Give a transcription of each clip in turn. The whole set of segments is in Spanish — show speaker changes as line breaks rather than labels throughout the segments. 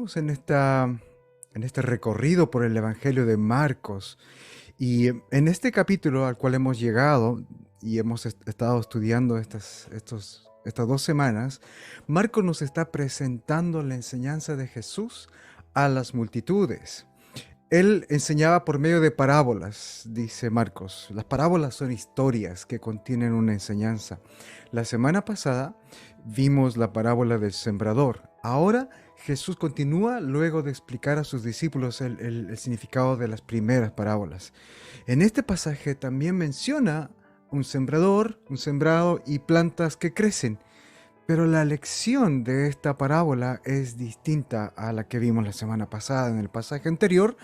Seguimos en este recorrido por el Evangelio de Marcos y en este capítulo al cual hemos llegado y hemos estado estudiando estas 2 semanas, Marcos nos está presentando la enseñanza de Jesús a las multitudes. Él enseñaba por medio de parábolas, dice Marcos. Las parábolas son historias que contienen una enseñanza. La semana pasada vimos la parábola del sembrador. Ahora Jesús continúa luego de explicar a sus discípulos el significado de las primeras parábolas. En este pasaje también menciona un sembrador, un sembrado y plantas que crecen. Pero la lección de esta parábola es distinta a la que vimos la semana pasada. En el pasaje anterior,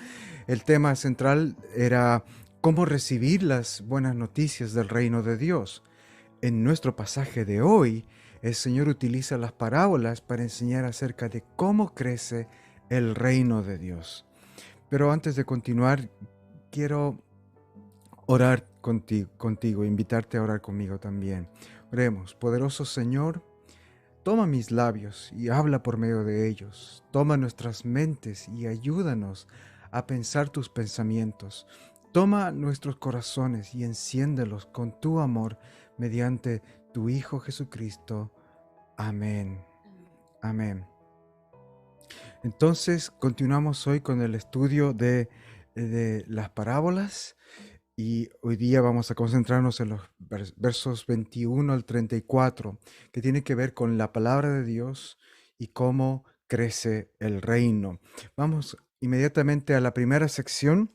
el tema central era cómo recibir las buenas noticias del reino de Dios. En nuestro pasaje de hoy, el Señor utiliza las parábolas para enseñar acerca de cómo crece el reino de Dios. Pero antes de continuar, quiero orar contigo, invitarte a orar conmigo también. Oremos. Poderoso Señor, toma mis labios y habla por medio de ellos. Toma nuestras mentes y ayúdanos a pensar tus pensamientos. Toma nuestros corazones y enciéndelos con tu amor mediante tu Hijo Jesucristo. Amén. Amén. Entonces, continuamos hoy con el estudio de las parábolas. Y hoy día vamos a concentrarnos en los versos 21 al 34, que tiene que ver con la palabra de Dios y cómo crece el reino. Vamos inmediatamente a la primera sección.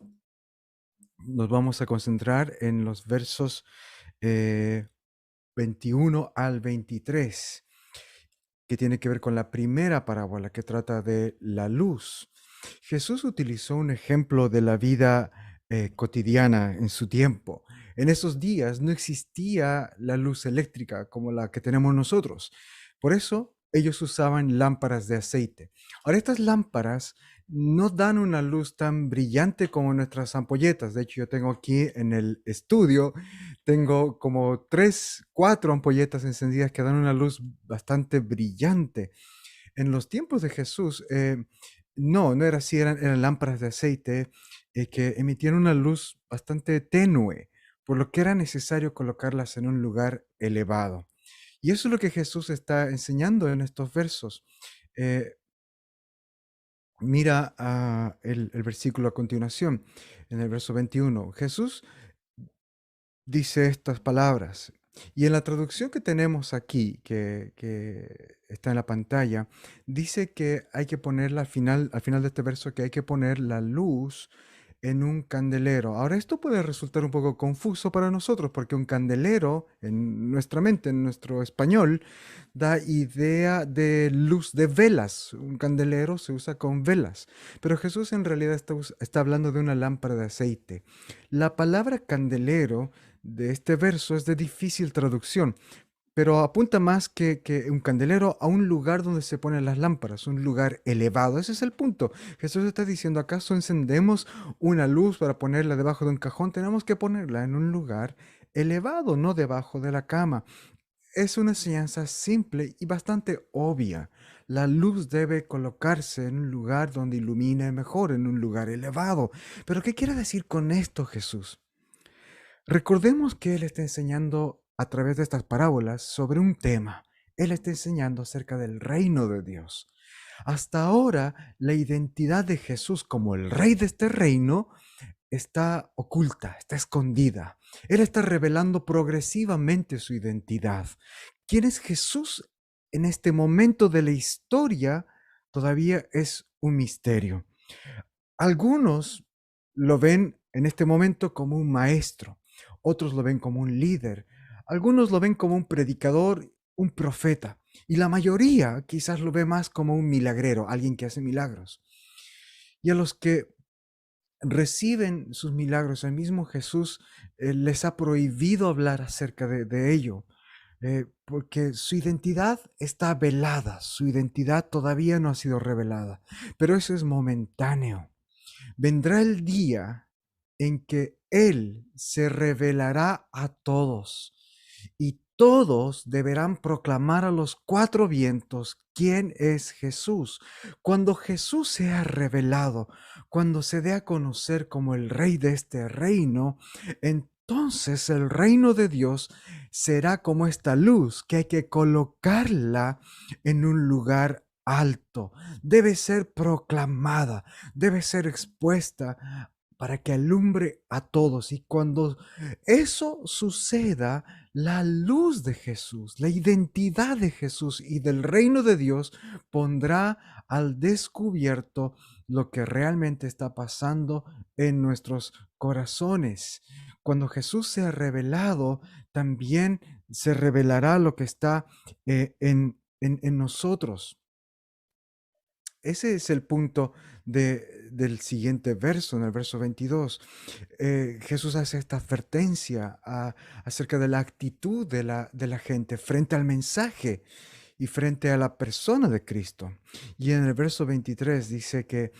Nos vamos a concentrar en los versos 21 al 23, que tiene que ver con la primera parábola que trata de la luz. Jesús utilizó un ejemplo de la vida cotidiana en su tiempo. En esos días no existía la luz eléctrica como la que tenemos nosotros. Por eso ellos usaban lámparas de aceite. Ahora, estas lámparas no dan una luz tan brillante como nuestras ampolletas. De hecho, yo tengo aquí en el estudio, tengo como 3, 4 ampolletas encendidas que dan una luz bastante brillante. En los tiempos de Jesús, no era así, eran lámparas de aceite que emitían una luz bastante tenue, por lo que era necesario colocarlas en un lugar elevado. Y eso es lo que Jesús está enseñando en estos versos. Eh, Mira el versículo a continuación, en el verso 21. Jesús dice estas palabras. Y en la traducción que tenemos aquí, que está en la pantalla, dice que hay que ponerla al final de este verso, que hay que poner la luz en un candelero. Ahora, esto puede resultar un poco confuso para nosotros, porque un candelero, en nuestra mente, en nuestro español, da idea de luz de velas. Un candelero se usa con velas, pero Jesús en realidad está hablando de una lámpara de aceite. La palabra candelero de este verso es de difícil traducción, pero apunta más que un candelero a un lugar donde se ponen las lámparas, un lugar elevado. Ese es el punto. Jesús está diciendo, ¿acaso encendemos una luz para ponerla debajo de un cajón? Tenemos que ponerla en un lugar elevado, no debajo de la cama. Es una enseñanza simple y bastante obvia. La luz debe colocarse en un lugar donde ilumine mejor, en un lugar elevado. Pero ¿qué quiere decir con esto Jesús? Recordemos que Él está enseñando a través de estas parábolas sobre un tema. Él está enseñando acerca del reino de Dios. Hasta ahora, la identidad de Jesús como el rey de este reino está oculta, está escondida. Él está revelando progresivamente su identidad. ¿Quién es Jesús en este momento de la historia? Todavía es un misterio. Algunos lo ven en este momento como un maestro, otros lo ven como un líder, algunos lo ven como un predicador, un profeta, y la mayoría quizás lo ve más como un milagrero, alguien que hace milagros. Y a los que reciben sus milagros, el mismo Jesús les ha prohibido hablar acerca de ello, porque su identidad está velada, su identidad todavía no ha sido revelada, pero eso es momentáneo. Vendrá el día en que Él se revelará a todos y todos deberán proclamar a los cuatro vientos quién es Jesús. Cuando Jesús sea revelado, cuando se dé a conocer como el rey de este reino, entonces el reino de Dios será como esta luz que hay que colocarla en un lugar alto. Debe ser proclamada, debe ser expuesta para que alumbre a todos. Y cuando eso suceda, la luz de Jesús, la identidad de Jesús y del reino de Dios pondrá al descubierto lo que realmente está pasando en nuestros corazones. Cuando Jesús sea revelado, también se revelará lo que está en nosotros. Ese es el punto del siguiente verso, en el verso 22. Jesús hace esta advertencia acerca de la actitud de la gente frente al mensaje y frente a la persona de Cristo. Y en el verso 23 dice que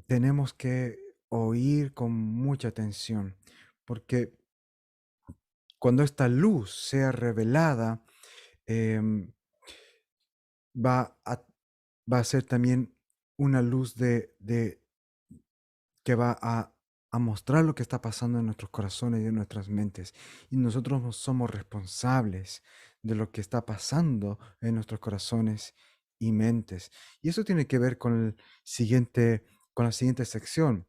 tenemos que oír con mucha atención, porque cuando esta luz sea revelada, em, va a, va a ser también una luz que va a mostrar lo que está pasando en nuestros corazones y en nuestras mentes. Y nosotros no somos responsables de lo que está pasando en nuestros corazones y mentes. Y eso tiene que ver con la siguiente sección.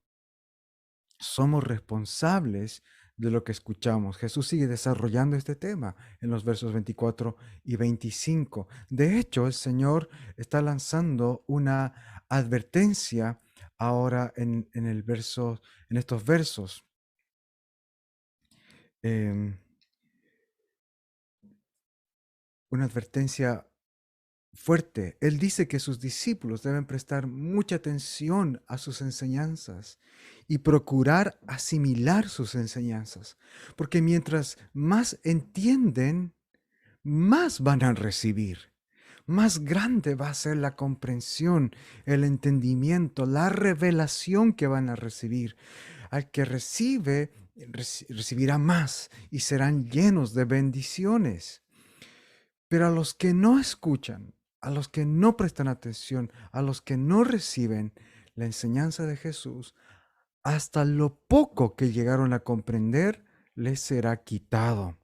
Somos responsables de lo que escuchamos. Jesús sigue desarrollando este tema en los versos 24 y 25. De hecho, el Señor está lanzando una advertencia ahora en estos versos. Em, una advertencia fuerte. Él dice que sus discípulos deben prestar mucha atención a sus enseñanzas y procurar asimilar sus enseñanzas, porque mientras más entienden, más van a recibir. Más grande va a ser la comprensión, el entendimiento, la revelación que van a recibir. Al que recibe, recibirá más y serán llenos de bendiciones. Pero a los que no escuchan, a los que no prestan atención, a los que no reciben la enseñanza de Jesús, hasta lo poco que llegaron a comprender les será quitado.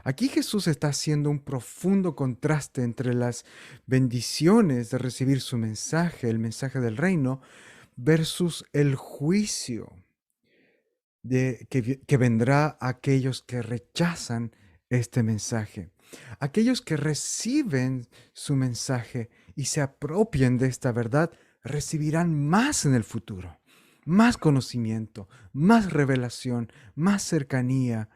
Aquí Jesús está haciendo un profundo contraste entre las bendiciones de recibir su mensaje, el mensaje del reino, versus el juicio que vendrá a aquellos que rechazan este mensaje. Aquellos que reciben su mensaje y se apropian de esta verdad recibirán más en el futuro, más conocimiento, más revelación, más cercanía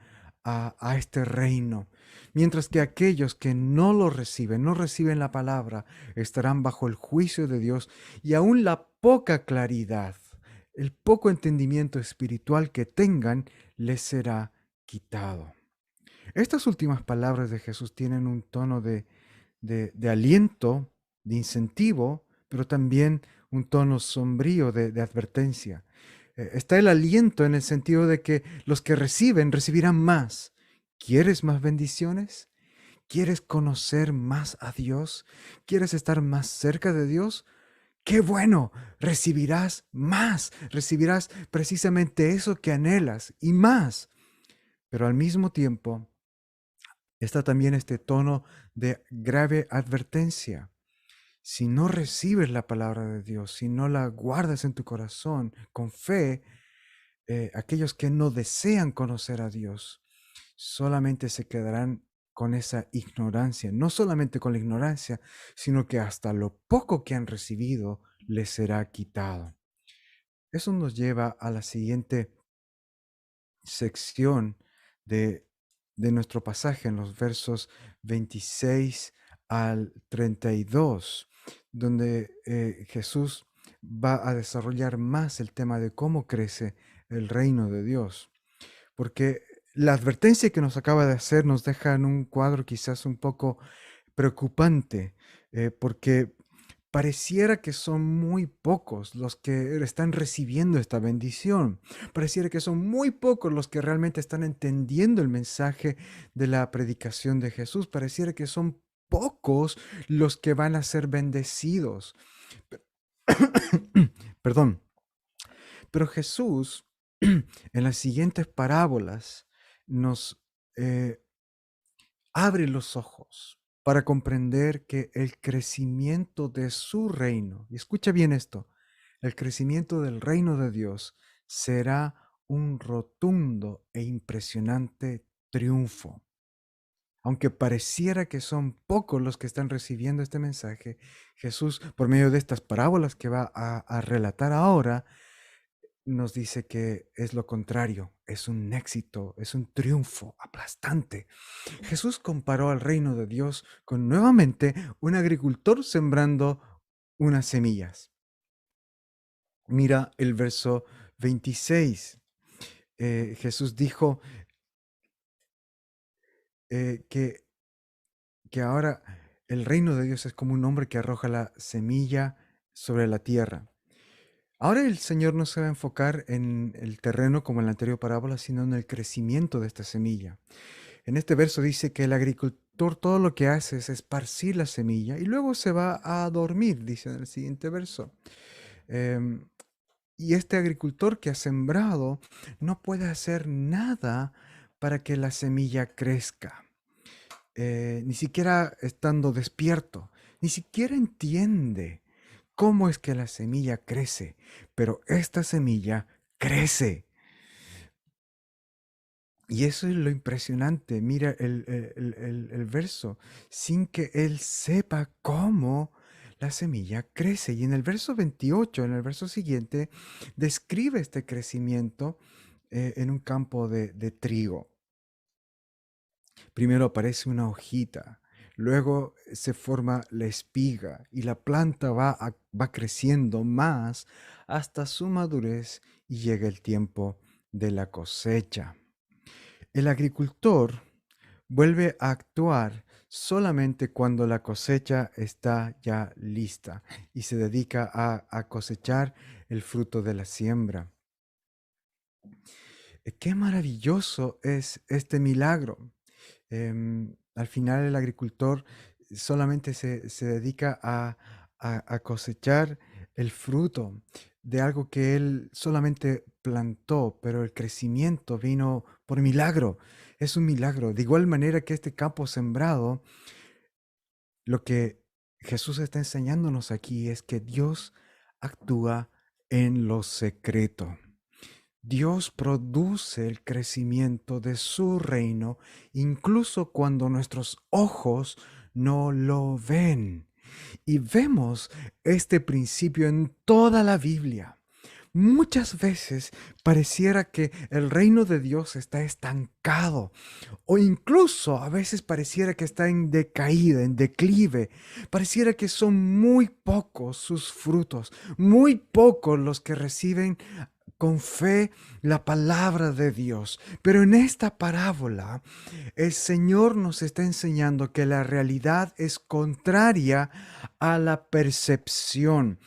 a este reino. Mientras que aquellos que no lo reciben, no reciben la palabra, estarán bajo el juicio de Dios y aún la poca claridad, el poco entendimiento espiritual que tengan les será quitado. Estas últimas palabras de Jesús tienen un tono de aliento, de incentivo, pero también un tono sombrío de advertencia. Está el aliento en el sentido de que los que reciben recibirán más. ¿Quieres más bendiciones? ¿Quieres conocer más a Dios? ¿Quieres estar más cerca de Dios? ¡Qué bueno! Recibirás precisamente eso que anhelas y más. Pero al mismo tiempo está también este tono de grave advertencia. Si no recibes la palabra de Dios, si no la guardas en tu corazón con fe, aquellos que no desean conocer a Dios solamente se quedarán con esa ignorancia, no solamente con la ignorancia, sino que hasta lo poco que han recibido les será quitado. Eso nos lleva a la siguiente sección de, de nuestro pasaje en los versos 26 al 32, donde Jesús va a desarrollar más el tema de cómo crece el reino de Dios. Porque la advertencia que nos acaba de hacer nos deja en un cuadro quizás un poco preocupante, porque pareciera que son muy pocos los que están recibiendo esta bendición. Pareciera que son muy pocos los que realmente están entendiendo el mensaje de la predicación de Jesús. Pareciera que son pocos los que van a ser bendecidos. Perdón. Pero Jesús, en las siguientes parábolas, nos eh, abre los ojos para comprender que el crecimiento de su reino, y escucha bien esto, el crecimiento del reino de Dios será un rotundo e impresionante triunfo. Aunque pareciera que son pocos los que están recibiendo este mensaje, Jesús, por medio de estas parábolas que va a relatar ahora, nos dice que es lo contrario, es un éxito, es un triunfo aplastante. Jesús comparó al reino de Dios con nuevamente un agricultor sembrando unas semillas. Mira el verso 26. Jesús dijo que ahora el reino de Dios es como un hombre que arroja la semilla sobre la tierra. Ahora el Señor no se va a enfocar en el terreno como en la anterior parábola, sino en el crecimiento de esta semilla. En este verso dice que el agricultor todo lo que hace es esparcir la semilla y luego se va a dormir, dice en el siguiente verso. Em, y este agricultor que ha sembrado no puede hacer nada para que la semilla crezca, ni siquiera estando despierto, ni siquiera entiende cómo es que la semilla crece, pero esta semilla crece. Y eso es lo impresionante. Mira el verso, sin que él sepa cómo la semilla crece. Y en el verso 28, en el verso siguiente, describe este crecimiento en un campo de trigo. Primero aparece una hojita, luego se forma la espiga y la planta va creciendo más hasta su madurez y llega el tiempo de la cosecha. El agricultor vuelve a actuar solamente cuando la cosecha está ya lista y se dedica a cosechar el fruto de la siembra. Qué maravilloso es este milagro. Al final el agricultor solamente se dedica a cosechar el fruto de algo que él solamente plantó, pero el crecimiento vino por milagro. Es un milagro. De igual manera que este campo sembrado, lo que Jesús está enseñándonos aquí es que Dios actúa en lo secreto. Dios produce el crecimiento de su reino incluso cuando nuestros ojos no lo ven. Y vemos este principio en toda la Biblia. Muchas veces pareciera que el reino de Dios está estancado o incluso a veces pareciera que está en decaída, en declive. Pareciera que son muy pocos sus frutos, muy pocos los que reciben con fe la palabra de Dios. Pero en esta parábola, el Señor nos está enseñando que la realidad es contraria a la percepción.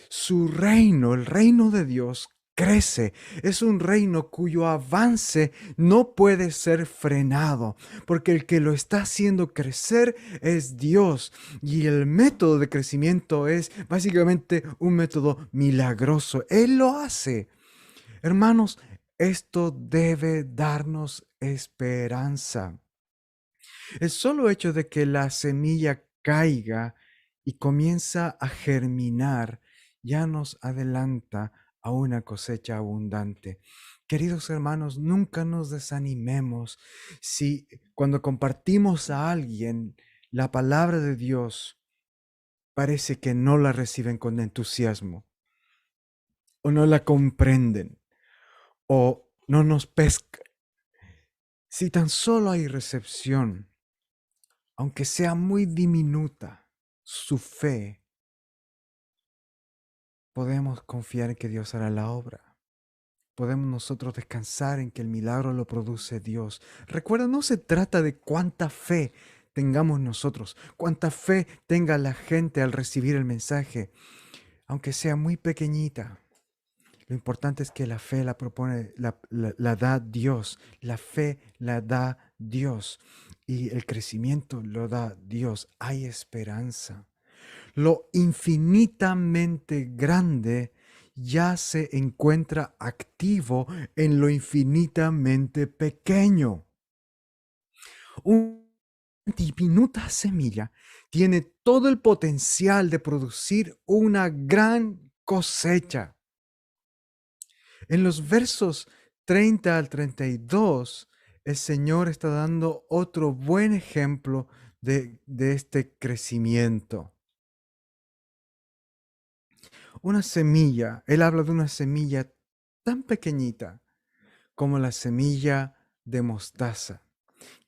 Su reino, el reino de Dios, crece. Es un reino cuyo avance no puede ser frenado, porque el que lo está haciendo crecer es Dios. Y el método de crecimiento es básicamente un método milagroso. Él lo hace. Hermanos, esto debe darnos esperanza. El solo hecho de que la semilla caiga y comienza a germinar ya nos adelanta a una cosecha abundante. Queridos hermanos, nunca nos desanimemos si cuando compartimos a alguien la palabra de Dios parece que no la reciben con entusiasmo o no la comprenden o no nos pesca. Si tan solo hay recepción, aunque sea muy diminuta, su fe, podemos confiar en que Dios hará la obra. Podemos nosotros descansar en que el milagro lo produce Dios. Recuerda, no se trata de cuánta fe tengamos nosotros, cuánta fe tenga la gente al recibir el mensaje, aunque sea muy pequeñita. Lo importante es que la fe la propone, la da Dios. La fe la da Dios. Y el crecimiento lo da Dios. Hay esperanza. Lo infinitamente grande ya se encuentra activo en lo infinitamente pequeño. Una diminuta semilla tiene todo el potencial de producir una gran cosecha. En los versos 30 al 32, el Señor está dando otro buen ejemplo de este crecimiento. Una semilla, Él habla de una semilla tan pequeñita como la semilla de mostaza,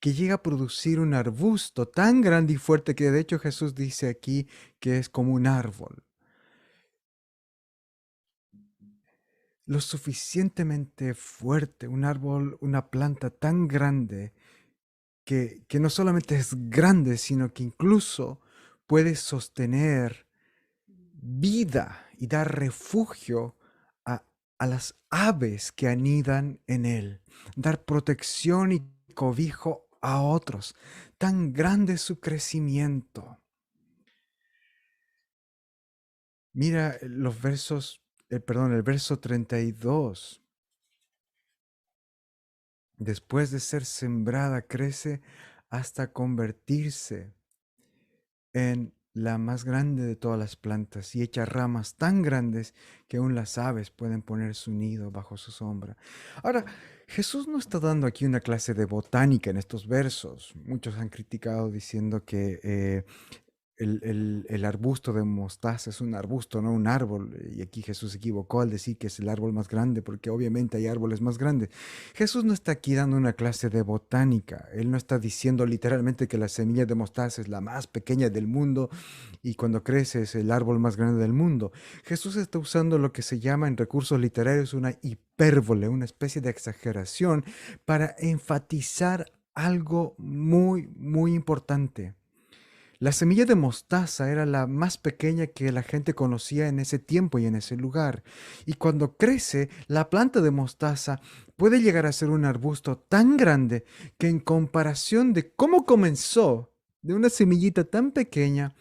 que llega a producir un arbusto tan grande y fuerte que de hecho Jesús dice aquí que es como un árbol. Lo suficientemente fuerte, un árbol, una planta tan grande que no solamente es grande, sino que incluso puede sostener vida y dar refugio a, a las aves que anidan en él, dar protección y cobijo a otros. Tan grande es su crecimiento. Mira los versos, el verso 32. Después de ser sembrada, crece hasta convertirse en la más grande de todas las plantas y echa ramas tan grandes que aún las aves pueden poner su nido bajo su sombra. Ahora, Jesús no está dando aquí una clase de botánica en estos versos. Muchos han criticado diciendo que el arbusto de mostaza es un arbusto, no un árbol. Y aquí Jesús se equivocó al decir que es el árbol más grande, porque obviamente hay árboles más grandes. Jesús no está aquí dando una clase de botánica. Él no está diciendo literalmente que la semilla de mostaza es la más pequeña del mundo y cuando crece es el árbol más grande del mundo. Jesús está usando lo que se llama en recursos literarios una hipérbole, una especie de exageración para enfatizar algo muy, muy importante. La semilla de mostaza era la más pequeña que la gente conocía en ese tiempo y en ese lugar. Y cuando crece, la planta de mostaza puede llegar a ser un arbusto tan grande que en comparación de cómo comenzó, de una semillita tan pequeña,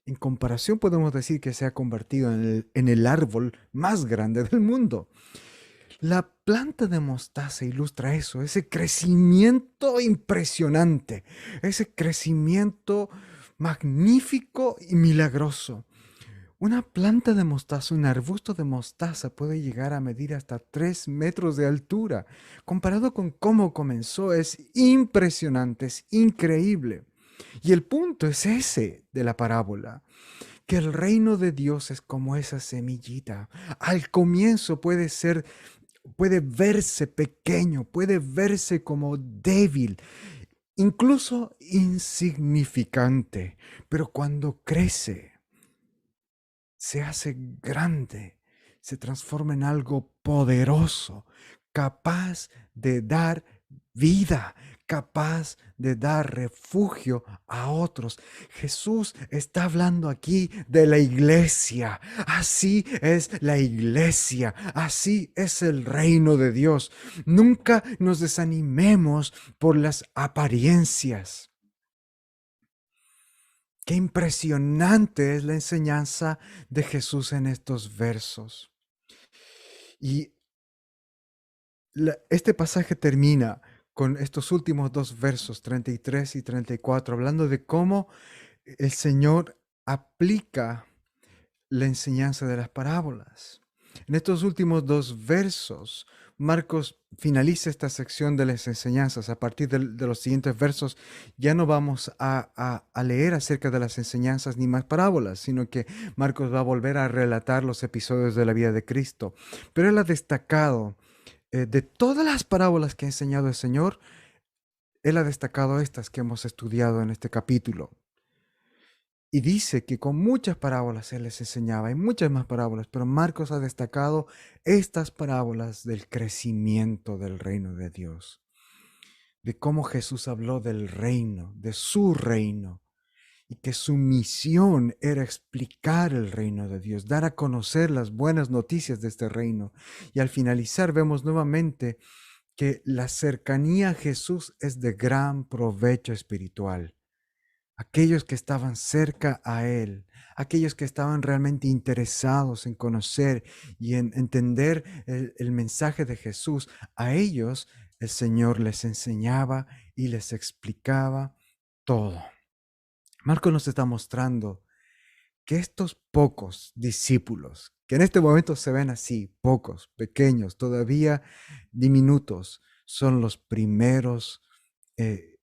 en comparación podemos decir que se ha convertido en el árbol más grande del mundo. La planta de mostaza ilustra eso, ese crecimiento impresionante, ese crecimiento magnífico y milagroso. Una planta de mostaza, un arbusto de mostaza puede llegar a medir hasta 3 metros de altura. Comparado con cómo comenzó, es impresionante, es increíble. Y el punto es ese de la parábola, que el reino de Dios es como esa semillita. Al comienzo puede verse pequeño, puede verse como débil, incluso insignificante, pero cuando crece, se hace grande, se transforma en algo poderoso, capaz de dar vida, capaz de dar refugio a otros. Jesús está hablando aquí de la iglesia. Así es la iglesia, así es el reino de Dios. Nunca nos desanimemos por las apariencias. Qué impresionante es la enseñanza de Jesús en estos versos. Y este pasaje termina con estos últimos dos versos, 33 y 34, hablando de cómo el Señor aplica la enseñanza de las parábolas. En estos últimos dos versos, Marcos finaliza esta sección de las enseñanzas. A partir de los siguientes versos ya no vamos a leer acerca de las enseñanzas ni más parábolas, sino que Marcos va a volver a relatar los episodios de la vida de Cristo. Pero él ha destacado, de todas las parábolas que ha enseñado el Señor, él ha destacado estas que hemos estudiado en este capítulo. Y dice que con muchas parábolas Él les enseñaba, hay muchas más parábolas, pero Marcos ha destacado estas parábolas del crecimiento del reino de Dios. de cómo Jesús habló del reino, de su reino, y que su misión era explicar el reino de Dios, dar a conocer las buenas noticias de este reino. Y al finalizar vemos nuevamente que la cercanía a Jesús es de gran provecho espiritual. Aquellos que estaban cerca a Él, aquellos que estaban realmente interesados en conocer y en entender el mensaje de Jesús, a ellos el Señor les enseñaba y les explicaba todo. Marcos nos está mostrando que estos pocos discípulos, que en este momento se ven así, pocos, pequeños, todavía diminutos, son los primeros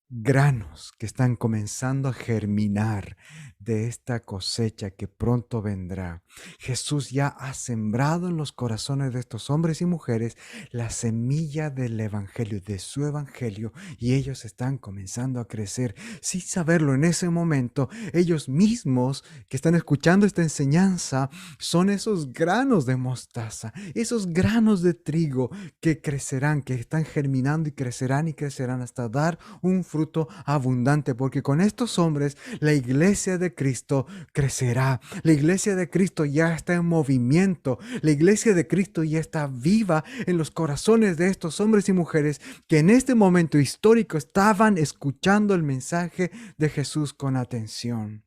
granos que están comenzando a germinar de esta cosecha que pronto vendrá. Jesús ya ha sembrado en los corazones de estos hombres y mujeres la semilla del evangelio, de su evangelio, y ellos están comenzando a crecer sin saberlo en ese momento. Ellos mismos que están escuchando esta enseñanza son esos granos de mostaza, esos granos de trigo que crecerán, que están germinando y crecerán hasta dar un fruto abundante, porque con estos hombres la iglesia de Cristo crecerá. La iglesia de Cristo ya está en movimiento. La iglesia de Cristo ya está viva en los corazones de estos hombres y mujeres que en este momento histórico estaban escuchando el mensaje de Jesús con atención.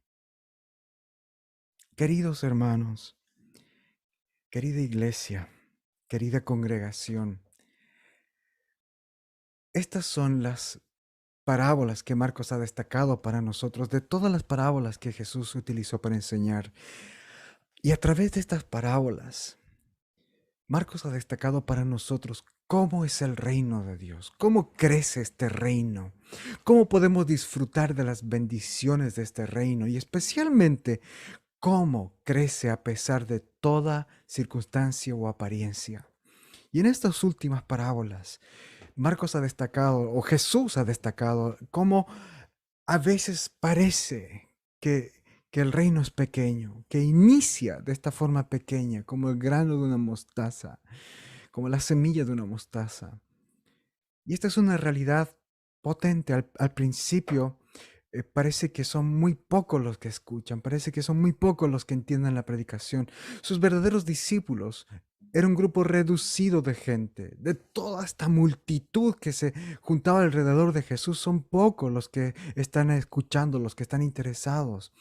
Queridos hermanos, querida iglesia, querida congregación, estas son las parábolas que Marcos ha destacado para nosotros, de todas las parábolas que Jesús utilizó para enseñar. Y a través de estas parábolas, Marcos ha destacado para nosotros cómo es el reino de Dios, cómo crece este reino, cómo podemos disfrutar de las bendiciones de este reino y especialmente cómo crece a pesar de toda circunstancia o apariencia. Y en estas últimas parábolas, Marcos ha destacado, o Jesús ha destacado, cómo a veces parece que el reino es pequeño, que inicia de esta forma pequeña, como el grano de una mostaza, como la semilla de una mostaza. Y esta es una realidad potente. Al principio parece que son muy pocos los que escuchan, parece que son muy pocos los que entienden la predicación. Sus verdaderos discípulos era un grupo reducido de gente, de toda esta multitud que se juntaba alrededor de Jesús. Son pocos los que están escuchando, los que están interesados.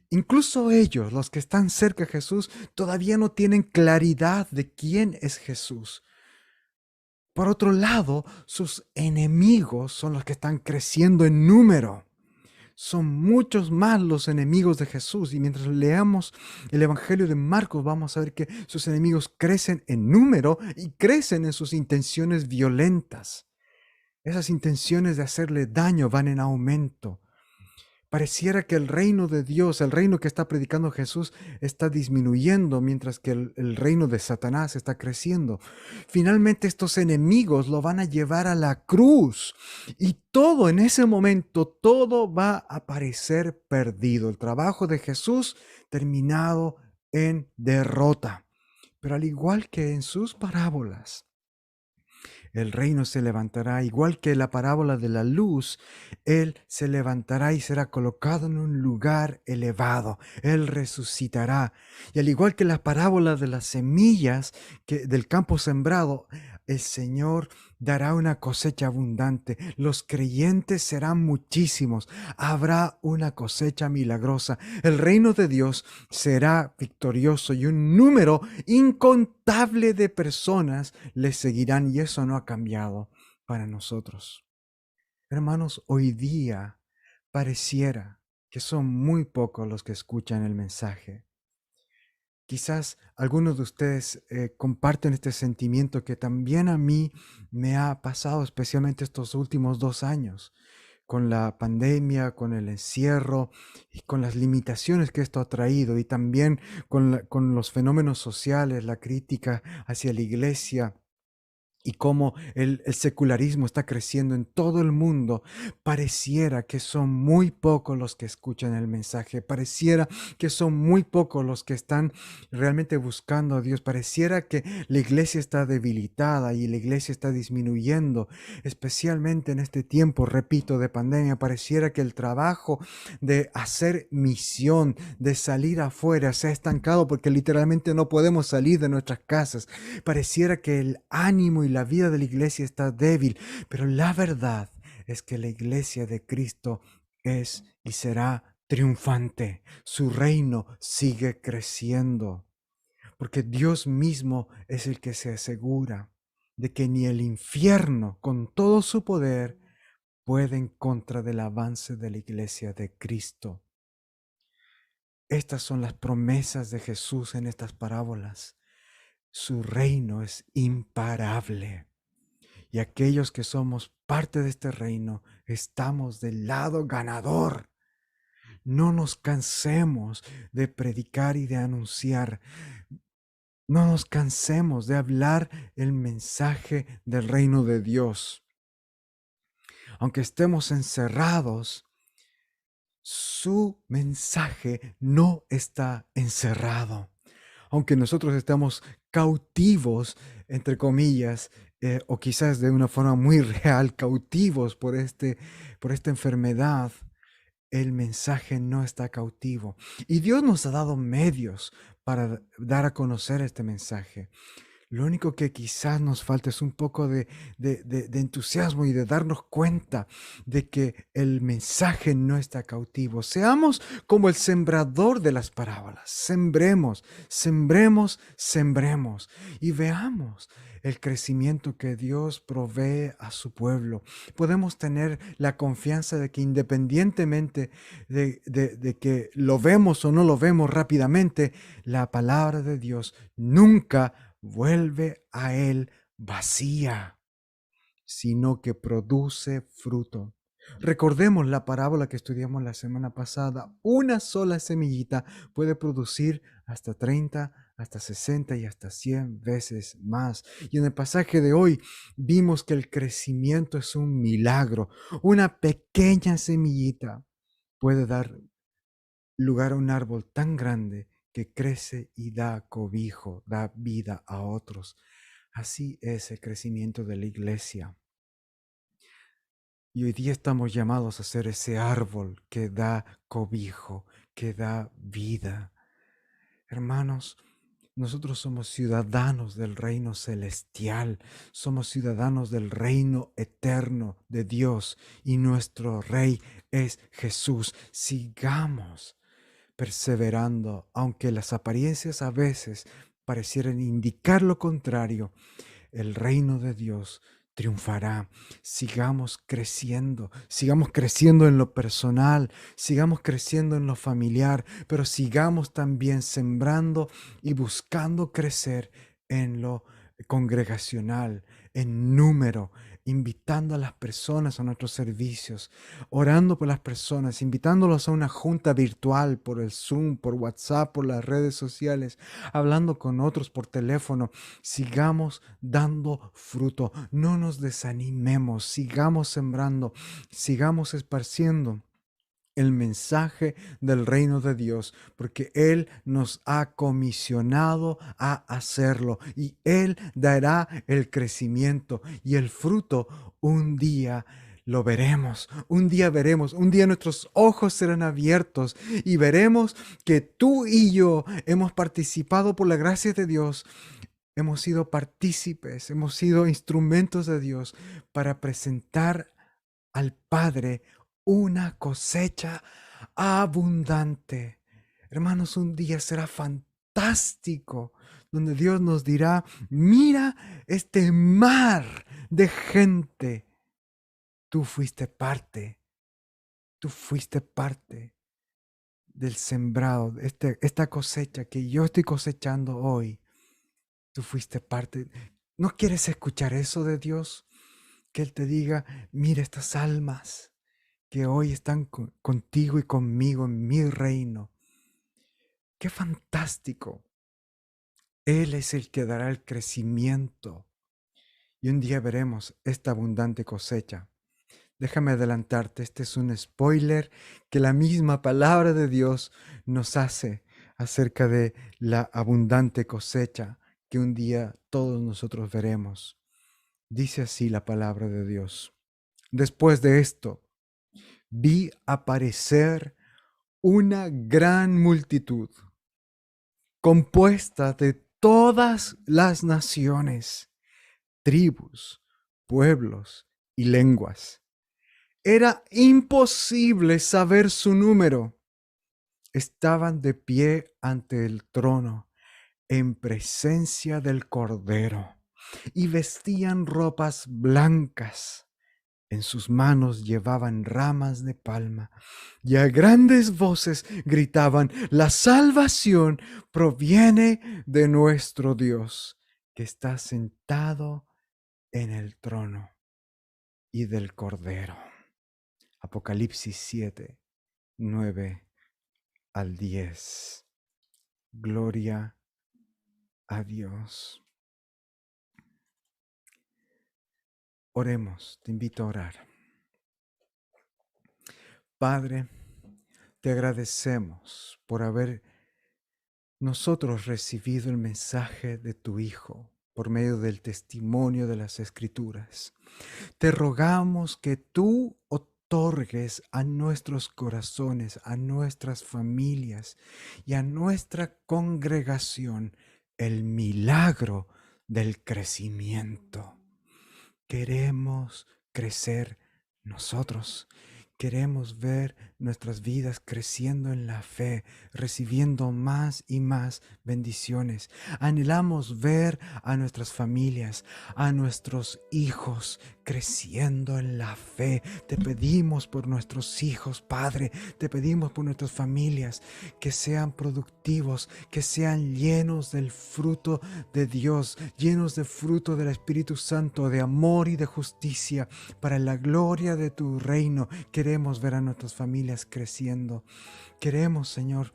Incluso ellos, los que están cerca de Jesús, todavía no tienen claridad de quién es Jesús. Por otro lado, sus enemigos son los que están creciendo en número. Son muchos más los enemigos de Jesús. Y mientras leamos el Evangelio de Marcos, vamos a ver que sus enemigos crecen en número y crecen en sus intenciones violentas. Esas intenciones de hacerle daño van en aumento. Pareciera que el reino de Dios, el reino que está predicando Jesús, está disminuyendo, mientras que el reino de Satanás está creciendo. Finalmente estos enemigos lo van a llevar a la cruz y todo en ese momento, todo va a parecer perdido. El trabajo de Jesús terminado en derrota. Pero al igual que en sus parábolas, el reino se levantará, igual que la parábola de la luz, Él se levantará y será colocado en un lugar elevado. Él resucitará. Y al igual que la parábola de las semillas del campo sembrado, el Señor dará una cosecha abundante. Los creyentes serán muchísimos. Habrá una cosecha milagrosa. El reino de Dios será victorioso y un número incontable de personas le seguirán, y eso no ha cambiado para nosotros. Hermanos, hoy día pareciera que son muy pocos los que escuchan el mensaje. Quizás algunos de ustedes comparten este sentimiento que también a mí me ha pasado, especialmente estos últimos 2 años, con la pandemia, con el encierro y con las limitaciones que esto ha traído, y también con los fenómenos sociales, la crítica hacia la iglesia. y cómo el secularismo está creciendo en todo el mundo, pareciera que son muy pocos los que escuchan el mensaje, pareciera que son muy pocos los que están realmente buscando a Dios, pareciera que la iglesia está debilitada y la iglesia está disminuyendo, especialmente en este tiempo, repito, de pandemia, pareciera que el trabajo de hacer misión, de salir afuera, se ha estancado porque literalmente no podemos salir de nuestras casas. Pareciera que el ánimo y la vida de la iglesia está débil, pero la verdad es que la iglesia de Cristo es y será triunfante. Su reino sigue creciendo, porque Dios mismo es el que se asegura de que ni el infierno, con todo su poder, puede en contra del avance de la iglesia de Cristo. Estas son las promesas de Jesús en estas parábolas. Su reino es imparable. Y aquellos que somos parte de este reino, estamos del lado ganador. No nos cansemos de predicar y de anunciar. No nos cansemos de hablar el mensaje del reino de Dios. Aunque estemos encerrados, su mensaje no está encerrado. Aunque nosotros estamos cautivos, entre comillas, o quizás de una forma muy real, cautivos por esta enfermedad, el mensaje no está cautivo. Y Dios nos ha dado medios para dar a conocer este mensaje. Lo único que quizás nos falta es un poco de entusiasmo y de darnos cuenta de que el mensaje no está cautivo. Seamos como el sembrador de las parábolas. Sembremos, sembremos, sembremos y veamos el crecimiento que Dios provee a su pueblo. Podemos tener la confianza de que independientemente de que lo vemos o no lo vemos rápidamente, la palabra de Dios nunca vuelve a él vacía, sino que produce fruto. Recordemos la parábola que estudiamos la semana pasada. Una sola semillita puede producir hasta 30, hasta 60 y hasta 100 veces más. Y en el pasaje de hoy vimos que el crecimiento es un milagro. Una pequeña semillita puede dar lugar a un árbol tan grande que crece y da cobijo, da vida a otros. Así es el crecimiento de la iglesia. Y hoy día estamos llamados a ser ese árbol que da cobijo, que da vida. Hermanos, nosotros somos ciudadanos del reino celestial, somos ciudadanos del reino eterno de Dios y nuestro Rey es Jesús. Sigamos perseverando, aunque las apariencias a veces parecieran indicar lo contrario. El reino de Dios triunfará. Sigamos creciendo en lo personal, sigamos creciendo en lo familiar, pero sigamos también sembrando y buscando crecer en lo congregacional, en número, invitando a las personas a nuestros servicios, orando por las personas, invitándolos a una junta virtual por el Zoom, por WhatsApp, por las redes sociales, hablando con otros por teléfono. Sigamos dando fruto, no nos desanimemos, sigamos sembrando, sigamos esparciendo el mensaje del reino de Dios, porque Él nos ha comisionado a hacerlo y Él dará el crecimiento y el fruto un día. Lo veremos, un día veremos, un día nuestros ojos serán abiertos y veremos que tú y yo hemos participado por la gracia de Dios. Hemos sido partícipes, hemos sido instrumentos de Dios para presentar al Padre una cosecha abundante. Hermanos, un día será fantástico donde Dios nos dirá, mira este mar de gente. Tú fuiste parte, tú fuiste parte del sembrado, esta cosecha que yo estoy cosechando hoy. Tú fuiste parte. ¿No quieres escuchar eso de Dios? Que Él te diga, mira estas almas que hoy están contigo y conmigo en mi reino. ¡Qué fantástico! Él es el que dará el crecimiento y un día veremos esta abundante cosecha. Déjame adelantarte, este es un spoiler que la misma palabra de Dios nos hace acerca de la abundante cosecha que un día todos nosotros veremos. Dice así la palabra de Dios. Después de esto, vi aparecer una gran multitud compuesta de todas las naciones, tribus, pueblos y lenguas. Era imposible saber su número. Estaban de pie ante el trono en presencia del Cordero y vestían ropas blancas. En sus manos llevaban ramas de palma y a grandes voces gritaban: la salvación proviene de nuestro Dios, que está sentado en el trono, y del Cordero. Apocalipsis 7, 9 al 10. Gloria a Dios. Oremos, te invito a orar. Padre, te agradecemos por haber nosotros recibido el mensaje de tu Hijo por medio del testimonio de las Escrituras. Te rogamos que tú otorgues a nuestros corazones, a nuestras familias y a nuestra congregación el milagro del crecimiento. Queremos crecer nosotros. Queremos ver nuestras vidas creciendo en la fe, recibiendo más y más bendiciones. Anhelamos ver a nuestras familias, a nuestros hijos creciendo en la fe. Te pedimos por nuestros hijos, Padre. Te pedimos por nuestras familias que sean productivos, que sean llenos del fruto de Dios, llenos de fruto del Espíritu Santo, de amor y de justicia, para la gloria de tu reino. Queremos ver a nuestras familias creciendo. Queremos, Señor,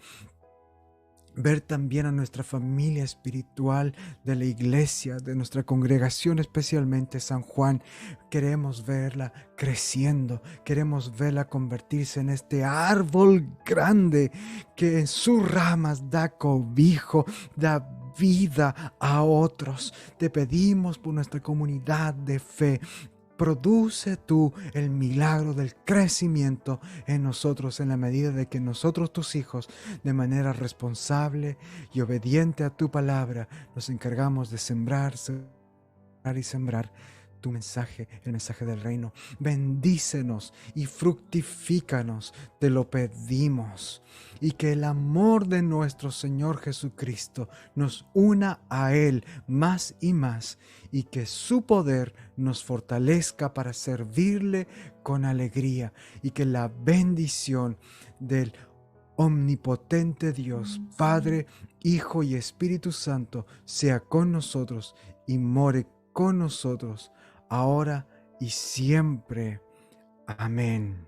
ver también a nuestra familia espiritual de la iglesia, de nuestra congregación, especialmente San Juan. Queremos verla creciendo, queremos verla convertirse en este árbol grande que en sus ramas da cobijo, da vida a otros. Te pedimos por nuestra comunidad de fe. Produce tú el milagro del crecimiento en nosotros en la medida de que nosotros, tus hijos, de manera responsable y obediente a tu palabra, nos encargamos de sembrar y sembrar tu mensaje, el mensaje del reino. Bendícenos y fructifícanos, te lo pedimos. Y que el amor de nuestro Señor Jesucristo nos una a Él más y más, y que su poder nos fortalezca para servirle con alegría, y que la bendición del omnipotente Dios, Padre, Hijo y Espíritu Santo, sea con nosotros y more con nosotros, ahora y siempre. Amén.